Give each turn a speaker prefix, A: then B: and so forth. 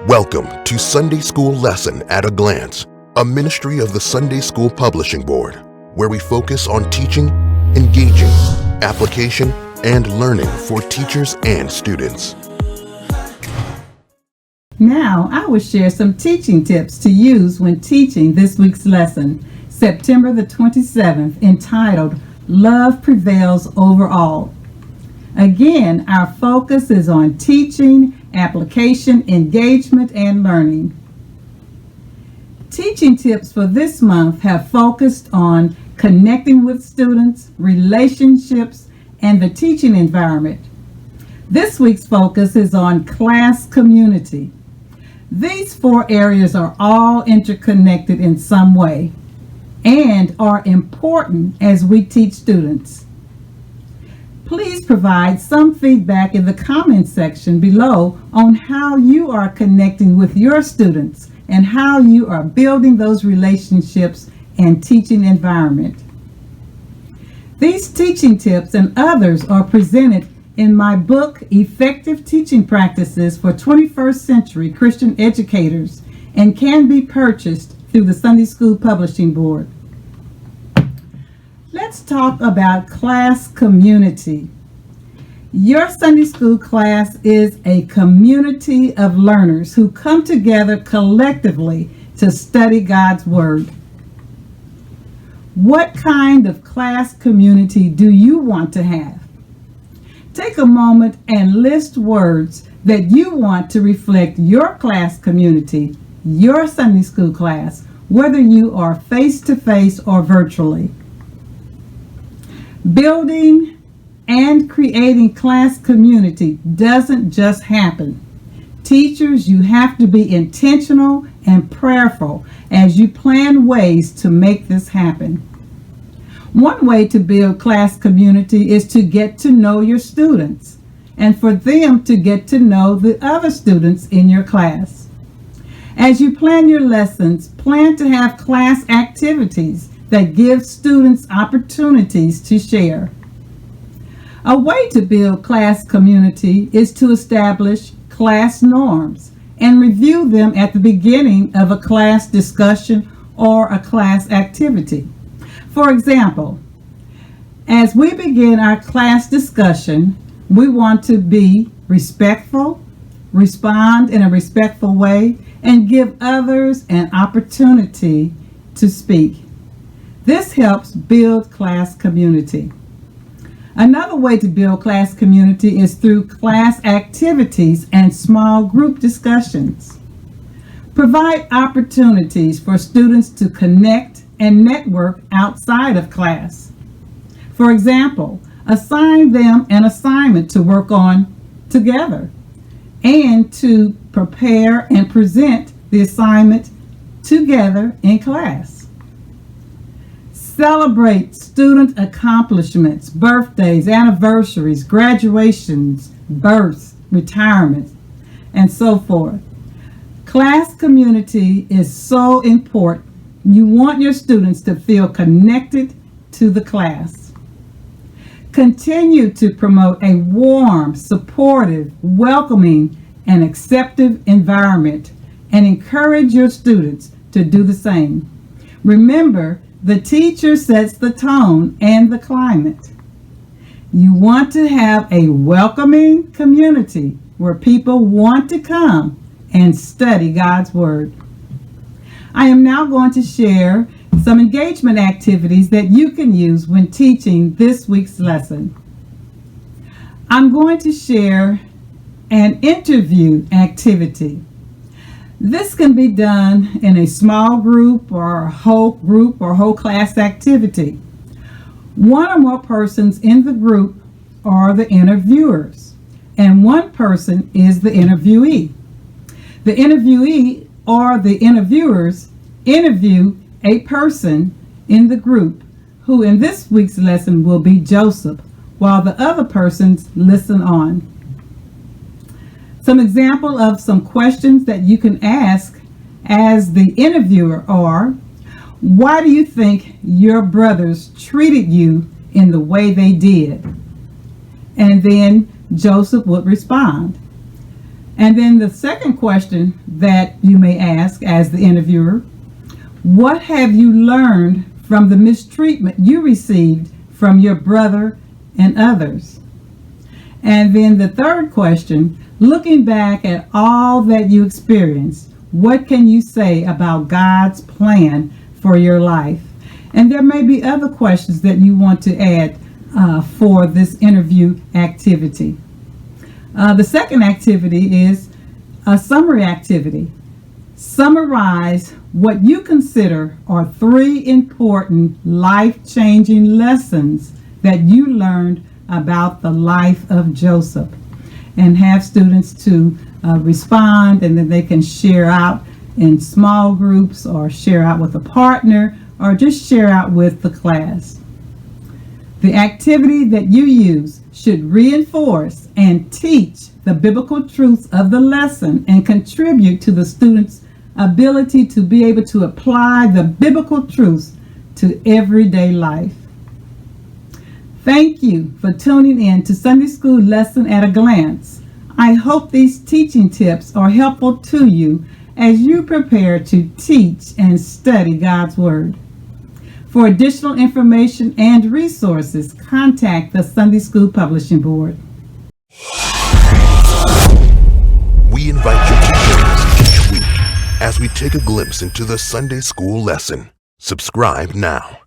A: Welcome to Sunday School Lesson at a Glance, a ministry of the Sunday School Publishing Board, where we focus on teaching, engaging, application, and learning for teachers and students.
B: Now, I will share some teaching tips to use when teaching this week's lesson, September the 27th, entitled, Love Prevails Over All. Again, our focus is on teaching, application, engagement, and learning. Teaching tips for this month have focused on connecting with students, relationships, and the teaching environment. This week's focus is on class community. These 4 areas are all interconnected in some way and are important as we teach students. Please provide some feedback in the comment section below on how you are connecting with your students and how you are building those relationships and teaching environment. These teaching tips and others are presented in my book, Effective Teaching Practices for 21st Century Christian Educators, and can be purchased through the Sunday School Publishing Board. Let's talk about class community. Your Sunday school class is a community of learners who come together collectively to study God's Word. What kind of class community do you want to have? Take a moment and list words that you want to reflect your class community, your Sunday school class, whether you are face-to-face or virtually. Building and creating class community doesn't just happen. Teachers, you have to be intentional and prayerful as you plan ways to make this happen. One way to build class community is to get to know your students and for them to get to know the other students in your class. As you plan your lessons, plan to have class activities that give students opportunities to share. A way to build class community is to establish class norms and review them at the beginning of a class discussion or a class activity. For example, as we begin our class discussion, we want to be respectful, respond in a respectful way, and give others an opportunity to speak. This helps build class community. Another way to build class community is through class activities and small group discussions. Provide opportunities for students to connect and network outside of class. For example, assign them an assignment to work on together and to prepare and present the assignment together in class. Celebrate student accomplishments, birthdays, anniversaries, graduations, births, retirements, and so forth. Class community is so important. You want your students to feel connected to the class. Continue to promote a warm, supportive, welcoming, and accepting environment and encourage your students to do the same. Remember, the teacher sets the tone and the climate. You want to have a welcoming community where people want to come and study God's Word. I am now going to share some engagement activities that you can use when teaching this week's lesson. I'm going to share an interview activity. This can be done in a small group or a whole class activity. One or more persons in the group are the interviewers, and one person is the interviewee. The interviewee or the interviewers interview a person in the group, who in this week's lesson will be Joseph, while the other persons listen on. Some example of some questions that you can ask as the interviewer are, why do you think your brothers treated you in the way they did? And then Joseph would respond, And then the second question that you may ask as the interviewer, what have you learned from the mistreatment you received from your brother and others? And then the third question, looking back at all that you experienced, what can you say about God's plan for your life? And there may be other questions that you want to add for this interview activity. The second activity is a summary activity. Summarize what you consider are 3 important life-changing lessons that you learned about the life of Joseph, and have students to respond, and then they can share out in small groups or share out with a partner or just share out with the class. The activity that you use should reinforce and teach the biblical truths of the lesson and contribute to the student's ability to be able to apply the biblical truths to everyday life. Thank you for tuning in to Sunday School Lesson at a Glance. I hope these teaching tips are helpful to you as you prepare to teach and study God's Word. For additional information and resources, contact the Sunday School Publishing Board.
A: We invite you to join us each week as we take a glimpse into the Sunday School lesson. Subscribe now.